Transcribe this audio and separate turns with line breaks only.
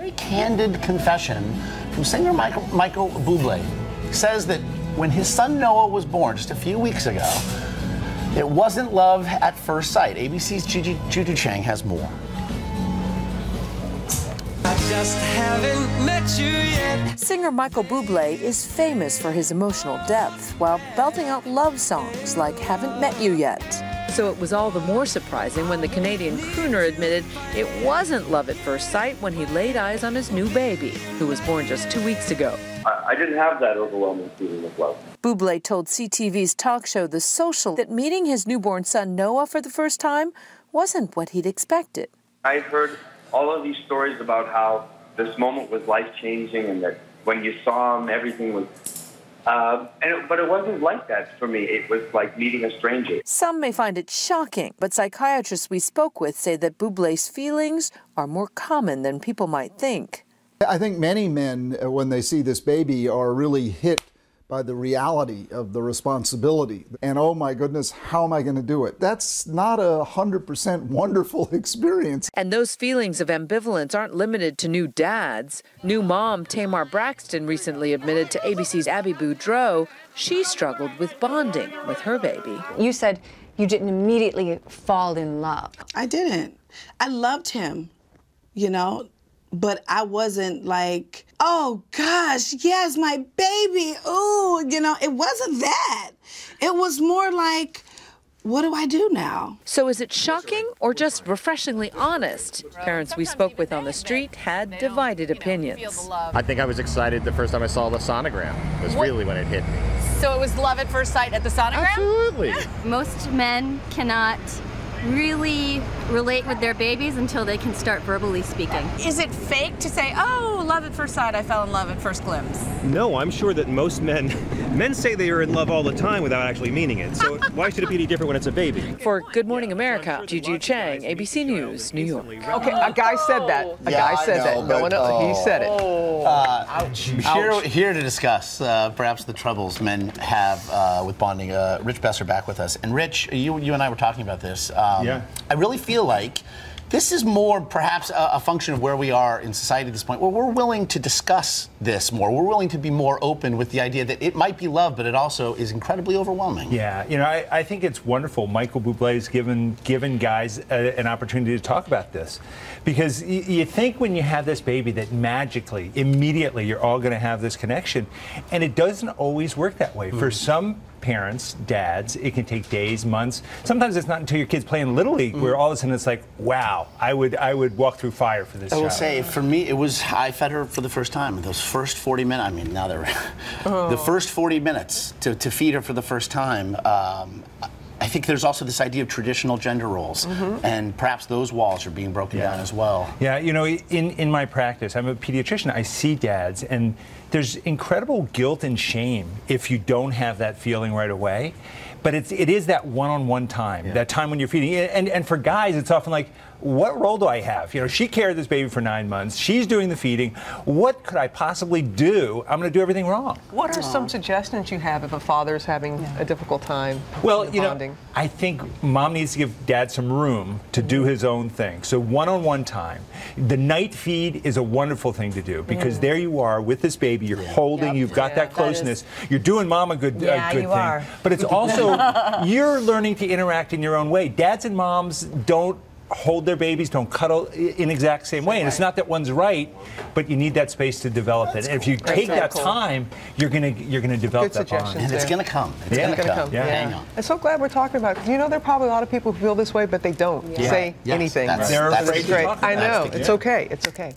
Very candid confession from singer Michael Buble. He says that when his son Noah was born just a few weeks ago, it wasn't love at first sight. ABC's Juju Chang has more.
I just haven't met you yet.
Singer Michael Buble is famous for his emotional depth while belting out love songs like Haven't Met You Yet. So it was all the more surprising when the Canadian crooner admitted it wasn't love at first sight when he laid eyes on his new baby, who was born just 2 weeks ago.
I didn't have that overwhelming feeling of love.
Buble told CTV's talk show The Social that meeting his newborn son Noah for the first time wasn't what he'd expected.
I heard all of these stories about how this moment was life-changing and that when you saw him, everything was... but it wasn't like that for me. It was like meeting a stranger.
Some may find it shocking, but psychiatrists we spoke with say that Buble's feelings are more common than people might think.
I think many men, when they see this baby, are really hit by the reality of the responsibility. And oh my goodness, how am I going to do it? That's not a 100% wonderful experience.
And those feelings of ambivalence aren't limited to new dads. New mom TAMAR BRAXTON recently admitted to ABC's Abby Boudreau she struggled with bonding with her baby.
You said you didn't immediately fall in love.
I didn't. I loved him, you know, but I wasn't like, oh gosh, yes, my baby, ooh, you know, it wasn't that. It was more like, what do I do now?
So is it shocking or just refreshingly honest? Parents we spoke with on the street had divided opinions.
I think I was excited the first time I saw the sonogram. It was really when it hit me.
So it was love at first sight at the sonogram?
Absolutely.
Most men cannot really relate with their babies until they can start verbally speaking.
Is it fake to say, oh, love at first sight, I fell in love at first glimpse?
No, I'm sure that most men say they are in love all the time without actually meaning it. So why should it be any different when it's a baby?
For Good Morning America, Juju Chang, ABC News, New York.
Okay, a guy said that. A guy said that. No one else. He said it.
Here to discuss perhaps the troubles men have with bonding. Rich Besser back with us. And Rich, you and I were talking about this. I really feel like this is more perhaps a function of where we are in society at this point, where we're willing to discuss this more. We're willing to be more open with the idea that it might be love, but it also is incredibly overwhelming.
Yeah, you know, I think it's wonderful. Michael Buble's given guys an opportunity to talk about this. Because you think when you have this baby that magically, immediately, you're all going to have this connection. And it doesn't always work that way. For some parents, dads, it can take days, months. Sometimes it's not until your kid's playing Little League where all of a sudden it's like, wow, I would walk through fire for this child.
I will say, for me, it was, I fed her for the first time. Those first 40 minutes, I mean, now they're, the first 40 minutes to feed her for the first time, I think there's also this idea of traditional gender roles, and perhaps those walls are being broken down as well.
Yeah, you know, in my practice, I'm a pediatrician, I see dads, and there's incredible guilt and shame if you don't have that feeling right away. But it is that one-on-one time, that time when you're feeding. And for guys, it's often like, what role do I have? You know, she carried this baby for 9 months. She's doing the feeding. What could I possibly do? I'm going to do everything wrong.
What are some suggestions you have if a father's having a difficult time bonding?
I think mom needs to give dad some room to do his own thing. So one-on-one time. The night feed is a wonderful thing to do because there you are with this baby. You're holding. You've got that closeness. You're doing mom a good thing. But it's also you're learning to interact in your own way. Dads and moms don't hold their babies, don't cuddle in exact same way. And it's not that one's right, but you need that space to develop it. And if you take that time, you're gonna develop that bond.
And it's gonna come. It's gonna come. Hang on.
I'm so glad we're talking about it. You know, there are probably a lot of people who feel this way, but they don't say anything.
They're afraid to talk about it.
I know. It's okay. It's okay.